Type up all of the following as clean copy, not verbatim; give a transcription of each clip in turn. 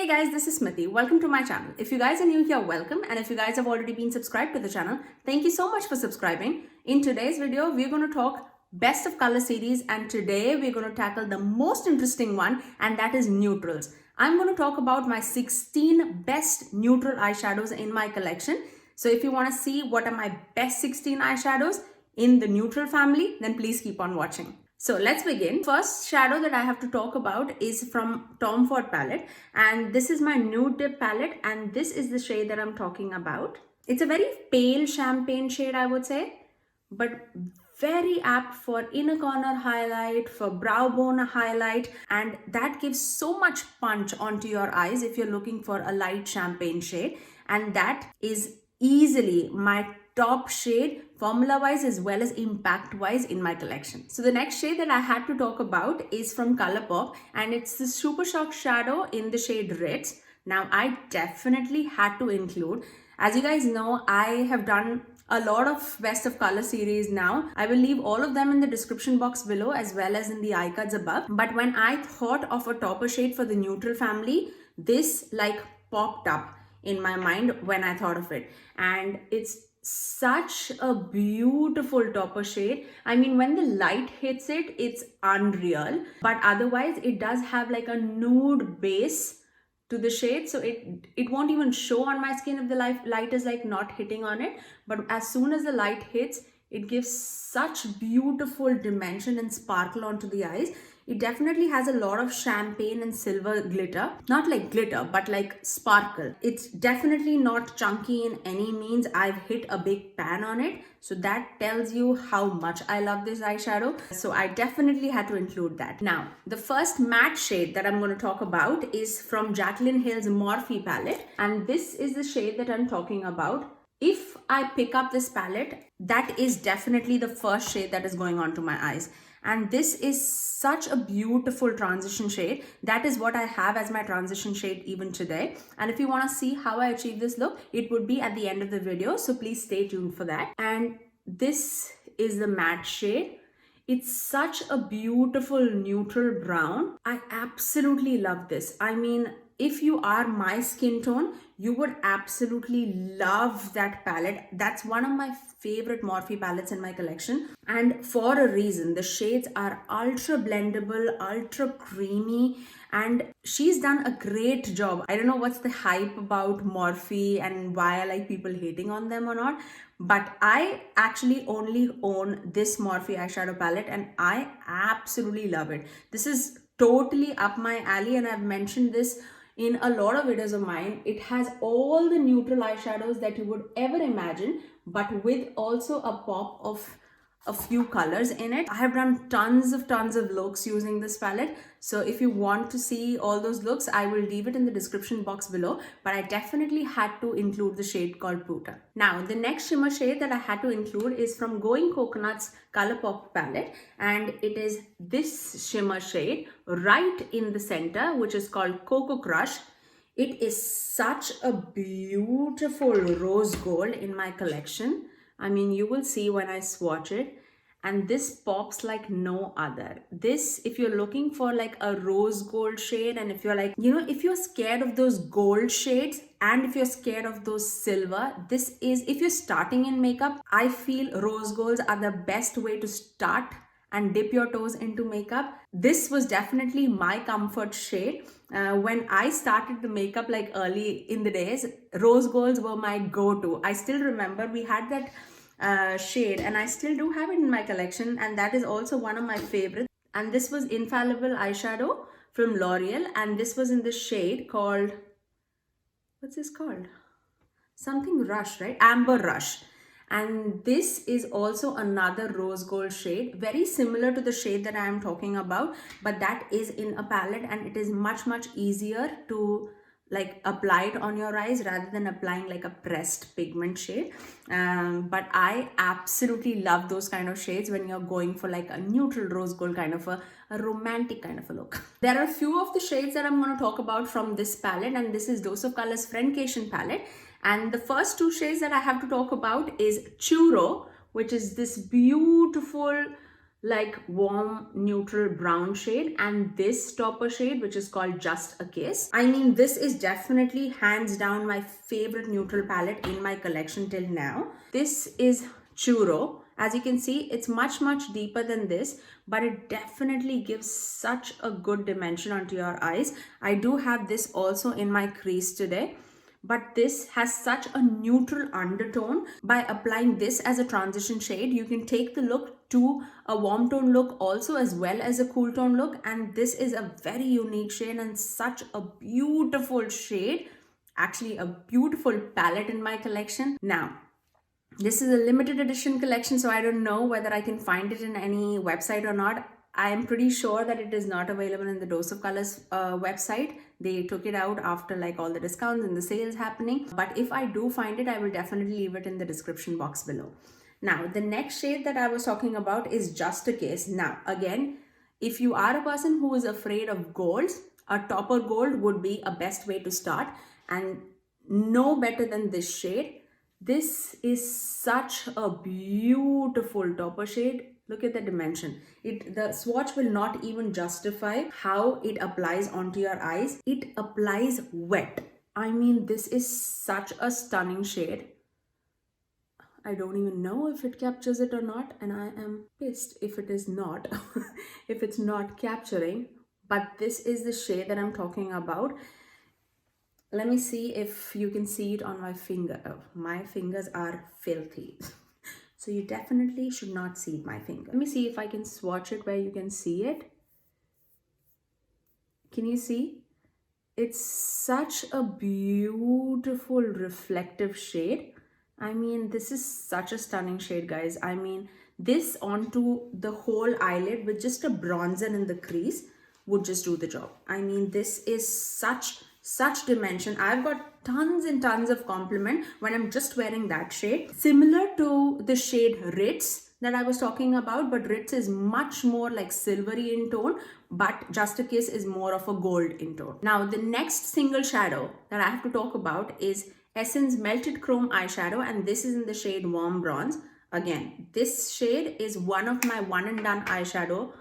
Hey guys, this is Smithy. Welcome to my channel. If you guys are new here, welcome. And if you guys have already been subscribed to the channel, thank you so much for subscribing. In today's video, we're going to talk best of color series, and today we're going to tackle the most interesting one, and that is neutrals. I'm going to talk about my 16 best neutral eyeshadows in my collection. So if you want to see what are my best 16 eyeshadows in the neutral family, then please keep on watching. So let's begin. First shadow that I have to talk about is from Tom Ford palette, and this is my nude dip palette, and this is the shade that I'm talking about. It's a very pale champagne shade, I would say, but very apt for inner corner highlight, for brow bone highlight, and that gives so much punch onto your eyes if you're looking for a light champagne shade. And that is easily my top shade formula wise as well as impact wise in my collection. So the next shade that I had to talk about is from Colourpop, and it's the Super Shock shadow in the shade Ritz. Now I definitely had to include, as you guys know, I have done a lot of best of color series now. I will leave all of them in the description box below as well as in the eye cards above. But when I thought of a topper shade for the neutral family, this like popped up in my mind when I thought of it, and it's such a beautiful topper shade. I mean, when the light hits it, it's unreal, but otherwise it does have like a nude base to the shade, so it won't even show on my skin if the light is like not hitting on it. But as soon as the light hits, it gives such beautiful dimension and sparkle onto the eyes. It definitely has a lot of champagne and silver glitter. Not like glitter, but like sparkle. It's definitely not chunky in any means. I've hit a big pan on it. So that tells you how much I love this eyeshadow. So I definitely had to include that. Now, the first matte shade that I'm going to talk about is from Jaclyn Hills Morphe palette. And this is the shade that I'm talking about. If I pick up this palette, that is definitely the first shade that is going onto my eyes. And this is such a beautiful transition shade. That is what I have as my transition shade even today. And if you want to see how I achieve this look, it would be at the end of the video. So please stay tuned for that. And this is the matte shade. It's such a beautiful neutral brown. I absolutely love this. I mean, if you are my skin tone, you would absolutely love that palette. That's one of my favorite Morphe palettes in my collection, and for a reason. The shades are ultra blendable, ultra creamy, and she's done a great job. I don't know what's the hype about Morphe and why I like people hating on them or not, but I actually only own this Morphe eyeshadow palette and I absolutely love it. This is totally up my alley, and I've mentioned this in a lot of videos of mine. It has all the neutral eyeshadows that you would ever imagine, but with also a pop of a few colors in it. I have done tons of looks using this palette. So if you want to see all those looks, I will leave it in the description box below, but I definitely had to include the shade called Puta. Now, the next shimmer shade that I had to include is from Going Coconut's Colourpop palette, and it is this shimmer shade right in the center, which is called Coco Crush. It is such a beautiful rose gold in my collection. I mean, you will see when I swatch it, and this pops like no other. This, if you're looking for like a rose gold shade, and if you're like, you know, if you're scared of those gold shades and if you're scared of those silver, this is, if you're starting in makeup, I feel rose golds are the best way to start and dip your toes into makeup. This was definitely my comfort shade. When I started the makeup like early in the days, rose golds were my go-to. I still remember we had that shade, and I still do have it in my collection, and that is also one of my favorites. And this was Infallible eyeshadow from L'Oreal, and this was in the shade called, what's this called? Something Rush, right? Amber Rush. And this is also another rose gold shade, very similar to the shade that I am talking about, but that is in a palette, and it is much easier to like apply it on your eyes rather than applying like a pressed pigment shade. But I absolutely love those kind of shades when you're going for like a neutral rose gold kind of a romantic kind of a look. There are a few of the shades that I'm going to talk about from this palette, and this is Dose of Colors Friendcation palette. And the first two shades that I have to talk about is Churro, which is this beautiful like warm neutral brown shade, and this topper shade which is called Just a Kiss. I mean, this is definitely hands down my favorite neutral palette in my collection till now. This is Churro. As you can see, it's much deeper than this, but it definitely gives such a good dimension onto your eyes. I do have this also in my crease today, but this has such a neutral undertone. By applying this as a transition shade, you can take the look to a warm tone look also, as well as a cool tone look, and this is a very unique shade and such a beautiful shade, actually a beautiful palette in my collection. Now, this is a limited edition collection, so I don't know whether I can find it in any website or not. I am pretty sure that it is not available in the Dose of Colors website. They took it out after like all the discounts and the sales happening. But if I do find it, I will definitely leave it in the description box below. Now, the next shade that I was talking about is Just a Kiss. Now, again, if you are a person who is afraid of golds, a topper gold would be a best way to start, and no better than this shade. This is such a beautiful topper shade. Look at the dimension. The swatch will not even justify how it applies onto your eyes. It applies wet. I mean, this is such a stunning shade. I don't even know if it captures it or not, and I am pissed if it is not, if it's not capturing. But this is the shade that I'm talking about. Let me see if you can see it on my finger. Oh, my fingers are filthy. So you definitely should not see my finger. Let me see if I can swatch it where you can see it. Can you see? It's such a beautiful reflective shade. I mean, this is such a stunning shade, guys. I mean, this onto the whole eyelid with just a bronzer in the crease would just do the job. I mean, this is such dimension. I've got tons and tons of compliment when I'm just wearing that shade. Similar to the shade Ritz that I was talking about, but Ritz is much more like silvery in tone, but Just a Kiss is more of a gold in tone. Now, the next single shadow that I have to talk about is Essence Melted Chrome Eyeshadow, and this is in the shade Warm Bronze. Again, this shade is one of my one and done eyeshadow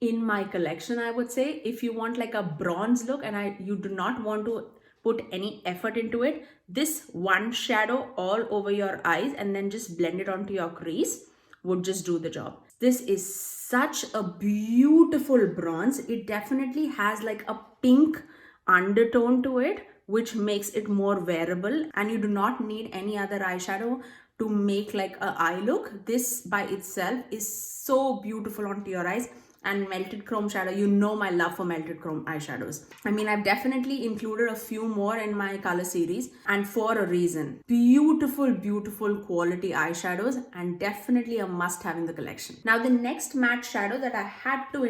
in my collection, I would say. If you want like a bronze look and you do not want to put any effort into it, this one shadow all over your eyes and then just blend it onto your crease would just do the job. This is such a beautiful bronze. It definitely has like a pink undertone to it, which makes it more wearable, and you do not need any other eyeshadow to make like a eye look. This by itself is so beautiful onto your eyes. And melted chrome shadow, you know my love for melted chrome eyeshadows. I mean, I've definitely included a few more in my color series, and for a reason. Beautiful quality eyeshadows, and definitely a must have in the collection. Now, the next matte shadow that I had to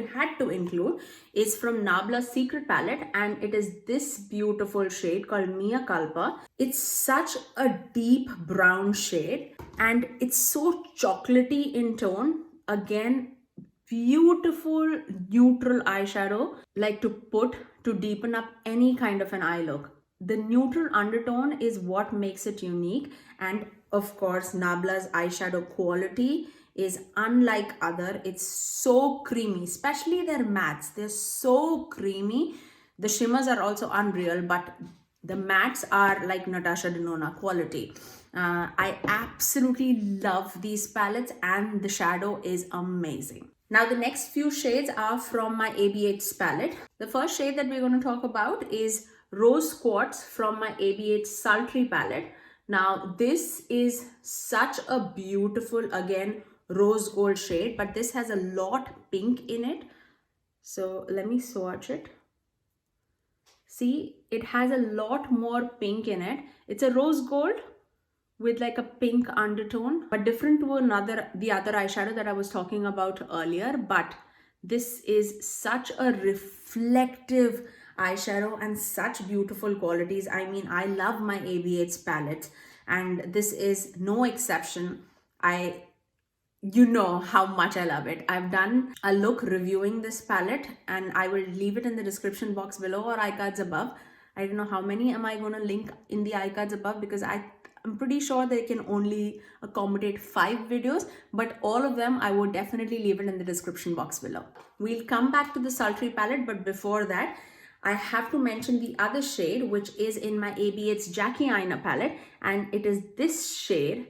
include is from Nabla's Secret Palette, and it is this beautiful shade called Mia Culpa. It's such a deep brown shade, and it's so chocolatey in tone. Again, beautiful neutral eyeshadow like to put to deepen up any kind of an eye look. The neutral undertone is what makes it unique, and of course Nabla's eyeshadow quality is unlike other. It's so creamy, especially their mattes. They're so creamy. The shimmers are also unreal, but the mattes are like Natasha Denona quality. I absolutely love these palettes, and the shadow is amazing. Now, the next few shades are from my AB8's palette. The first shade that we're going to talk about is Rose Quartz from my AB8 Sultry palette. Now, this is such a beautiful, again, rose gold shade, but this has a lot pink in it. So let me swatch it. See, it has a lot more pink in it. It's a rose gold with like a pink undertone, but different to the other eyeshadow that I was talking about earlier. But this is such a reflective eyeshadow and such beautiful qualities. I mean, I love my AB8's palette, and this is no exception. You know how much I love it. I've done a look reviewing this palette, and I will leave it in the description box below or iCards above. I don't know how many am I going to link in the iCards above, because I'm pretty sure they can only accommodate 5 videos, but all of them I would definitely leave it in the description box below. We'll come back to the sultry palette, but before that, I have to mention the other shade, which is in my ABH Jackie Aina palette, and it is this shade,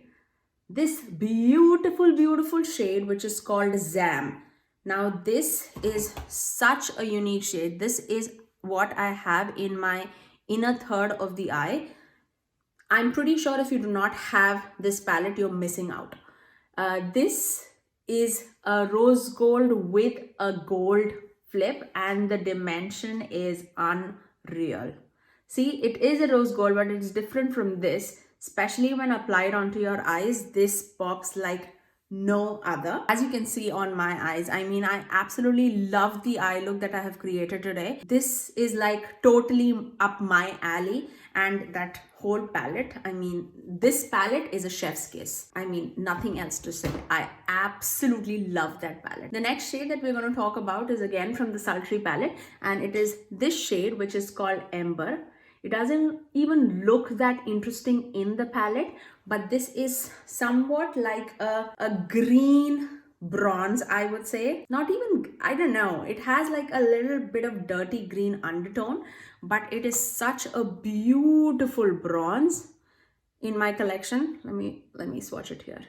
this beautiful shade, which is called Zam. Now this is such a unique shade. This is what I have in my inner third of the eye. I'm pretty sure if you do not have this palette, you're missing out. This is a rose gold with a gold flip, and the dimension is unreal. See, it is a rose gold, but it's different from this, especially when applied onto your eyes. This pops like no other. As you can see on my eyes, I mean, I absolutely love the eye look that I have created today. This is like totally up my alley, and that whole palette, I mean, this palette is a chef's kiss. I mean, nothing else to say. I absolutely love that palette. The next shade that we're going to talk about is again from the sultry palette, and it is this shade, which is called Ember. It doesn't even look that interesting in the palette, but this is somewhat like a green bronze, I would say. Not even, I don't know, it has like a little bit of dirty green undertone, but it is such a beautiful bronze in my collection. Let me swatch it here.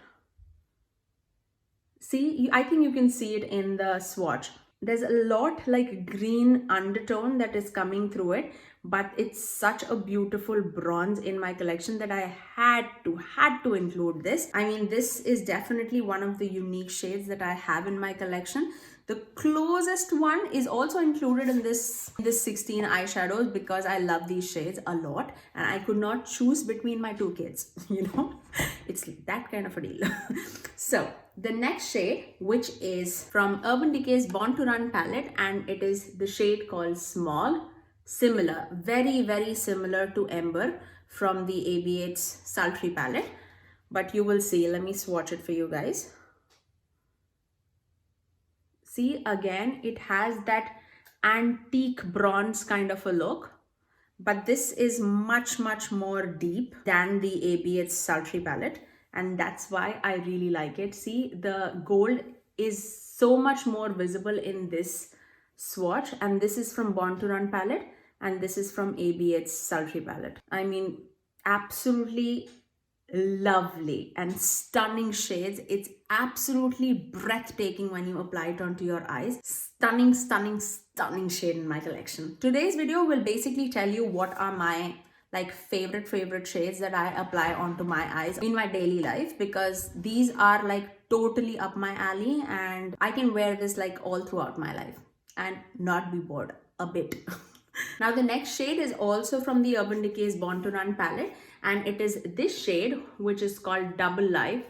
See, I think you can see it in the swatch. There's a lot like green undertone that is coming through it, but it's such a beautiful bronze in my collection that I had to include this. I mean, this is definitely one of the unique shades that I have in my collection. The closest one is also included in this 16 eyeshadows because I love these shades a lot and I could not choose between my two kids, you know. It's that kind of a deal. So the next shade, which is from Urban Decay's Born to Run palette, and it is the shade called Smog. Similar, very similar to Ember from the ABH Sultry palette, but you will see. Let me swatch it for you guys. See, again, it has that antique bronze kind of a look, but this is much more deep than the ABH Sultry palette, and that's why I really like it. See, the gold is so much more visible in this swatch, and this is from Born to Run palette, and this is from ABH Sultry palette. I mean, absolutely lovely and stunning shades. It's absolutely breathtaking when you apply it onto your eyes. Stunning shade in my collection. Today's video will basically tell you what are my like favorite shades that I apply onto my eyes in my daily life, because these are like totally up my alley and I can wear this like all throughout my life and not be bored a bit. Now the next shade is also from the Urban Decay's Born to Run palette, and it is this shade, which is called Double Life.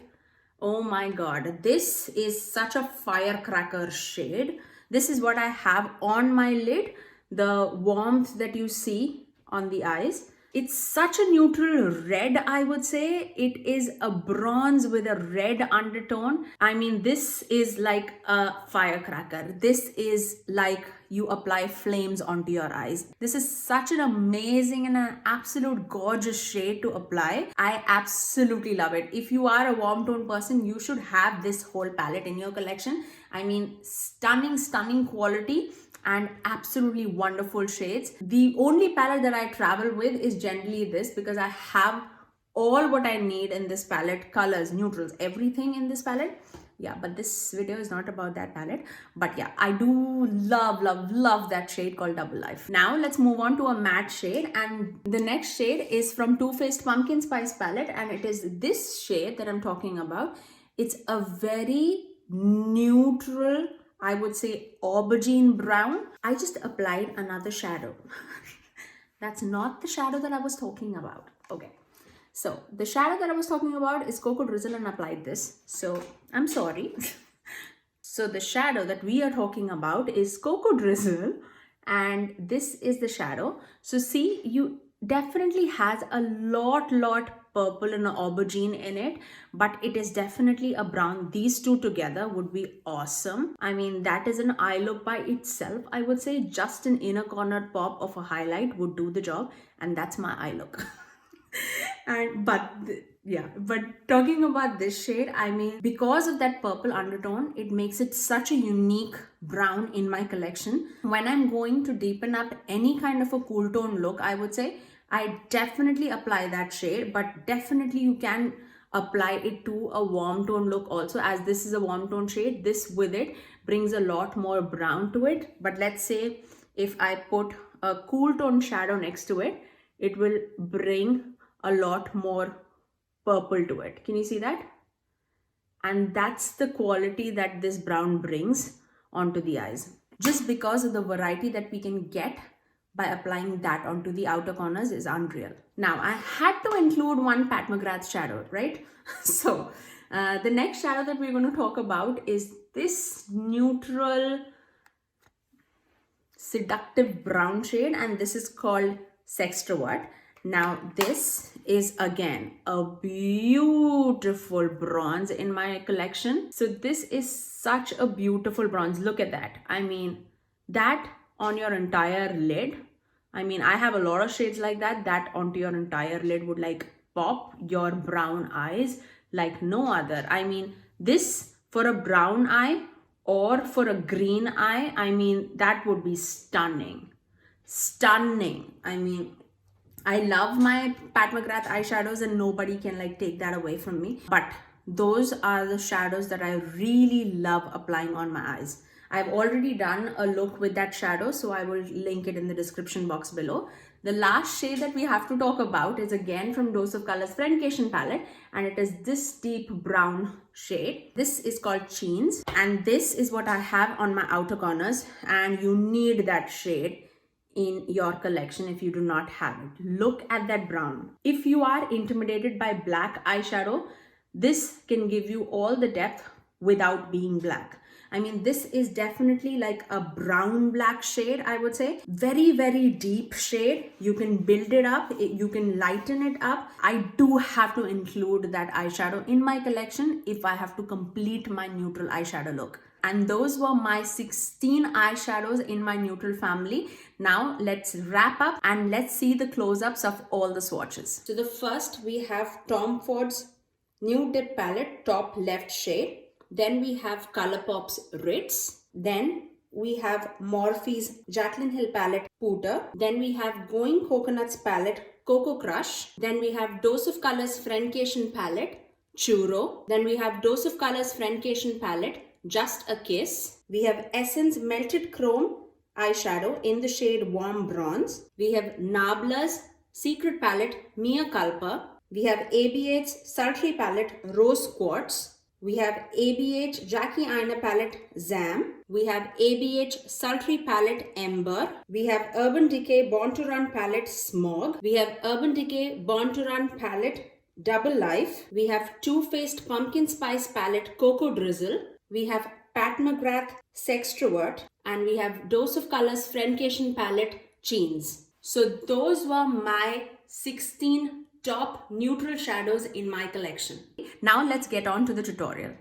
Oh my god, this is such a firecracker shade. This is what I have on my lid, the warmth that you see on the eyes. It's such a neutral red, I would say. It is a bronze with a red undertone. I mean, this is like a firecracker. This is like you apply flames onto your eyes. This is such an amazing and an absolute gorgeous shade to apply. I absolutely love it. If you are a warm tone person, you should have this whole palette in your collection. I mean, stunning quality and absolutely wonderful shades. The only palette that I travel with is generally this, because I have all what I need in this palette, colors, neutrals, everything in this palette. Yeah, but this video is not about that palette. But yeah, I do love that shade called Double Life. Now let's move on to a matte shade, and the next shade is from Too Faced Pumpkin Spice palette, and it is this shade that I'm talking about. It's a very neutral, I would say aubergine brown. I just applied another shadow. That's not the shadow that I was talking about. Okay. So the shadow that I was talking about is Coco Drizzle, and applied this. So I'm sorry. So the shadow that we are talking about is Coco Drizzle, and this is the shadow. So see, you definitely has a lot purple and aubergine in it, but it is definitely a brown. These two together would be awesome. I mean, that is an eye look by itself. I would say just an inner corner pop of a highlight would do the job, and that's my eye look. And but talking about this shade, I mean, because of that purple undertone, it makes it such a unique brown in my collection. When I'm going to deepen up any kind of a cool tone look, I would say I definitely apply that shade, but definitely you can apply it to a warm tone look also, as this is a warm tone shade. This with it brings a lot more brown to it. But let's say if I put a cool tone shadow next to it, it will bring a lot more purple to it. Can you see that? And that's the quality that this brown brings onto the eyes, just because of the variety that we can get by applying that onto the outer corners is unreal. Now I had to include one Pat McGrath shadow, right? So the next shadow that we're going to talk about is this neutral seductive brown shade, and this is called Sextra Word. Now this is again a beautiful bronze in my collection. So this is such a beautiful bronze. Look at that. I mean, that on your entire lid. I mean, I have a lot of shades like that. That onto your entire lid would like pop your brown eyes like no other. I mean, this for a brown eye or for a green eye, I mean, that would be stunning. Stunning. I mean, I love my Pat McGrath eyeshadows and nobody can like take that away from me. But those are the shadows that I really love applying on my eyes. I've already done a look with that shadow, so I will link it in the description box below. The last shade that we have to talk about is again from Dose of Colors Friendcation palette, and it is this deep brown shade. This is called Cheens, and this is what I have on my outer corners, and you need that shade in your collection if you do not have it. Look at that brown. If you are intimidated by black eyeshadow, this can give you all the depth without being black. I mean, this is definitely like a brown black shade, I would say. Very, very deep shade. You can build it up, you can lighten it up. I do have to include that eyeshadow in my collection if I have to complete my neutral eyeshadow look. And those were my 16 eyeshadows in my neutral family. Now let's wrap up and let's see the close-ups of all the swatches. So the first we have Tom Ford's Nude Dip palette, top left shade. Then we have Colourpop's Ritz. Then we have Morphe's Jaclyn Hill palette, Pooter. Then we have Going Coconuts palette, Coco Crush. Then we have Dose of Colors Friendcation palette, Churro. Then we have Dose of Colors Friendcation palette, Just a Kiss. We have Essence Melted Chrome eyeshadow in the shade Warm Bronze. We have Nabla's Secret palette, Mea Culpa. We have ABH's Sultry palette, Rose Quartz. We have ABH Jackie Aina palette, Zam. We have ABH Sultry palette, Ember. We have Urban Decay Born to Run palette, Smog. We have Urban Decay Born to Run palette, Double Life. We have Too Faced Pumpkin Spice palette, Cocoa Drizzle. We have Pat McGrath Sextra Word. And we have Dose of Colors Friendcation palette, Cheens. So those were my 16 top neutral shadows in my collection. Now let's get on to the tutorial.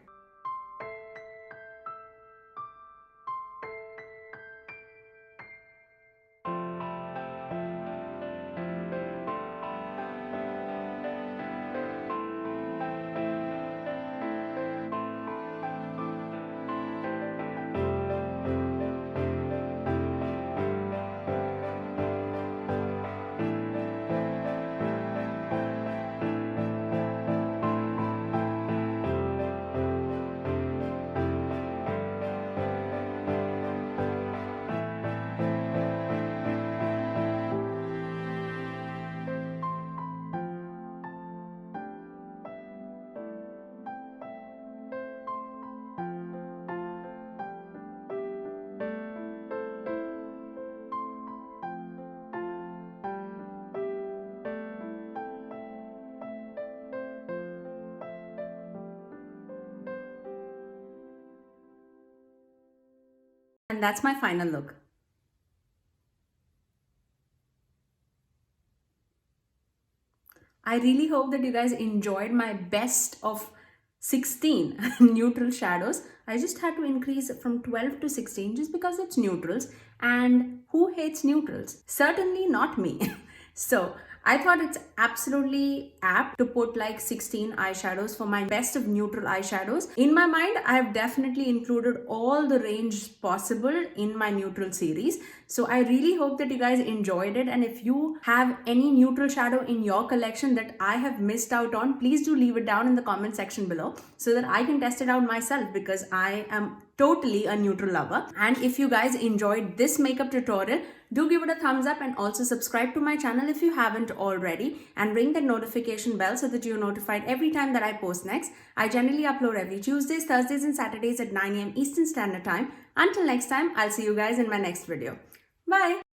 And that's my final look. I really hope that you guys enjoyed my best of 16 neutral shadows. I just had to increase from 12 to 16 just because it's neutrals, and who hates neutrals? Certainly not me. So I thought it's absolutely apt to put like 16 eyeshadows for my best of neutral eyeshadows. In my mind, I have definitely included all the range possible in my neutral series. So I really hope that you guys enjoyed it, and if you have any neutral shadow in your collection that I have missed out on, please do leave it down in the comment section below so that I can test it out myself, because I am totally a neutral lover. And if you guys enjoyed this makeup tutorial, do give it a thumbs up and also subscribe to my channel if you haven't already, and ring that notification bell so that you're notified every time that I post next. I generally upload every Tuesdays, Thursdays and Saturdays at 9 a.m. Eastern Standard Time. Until next time, I'll see you guys in my next video. Bye!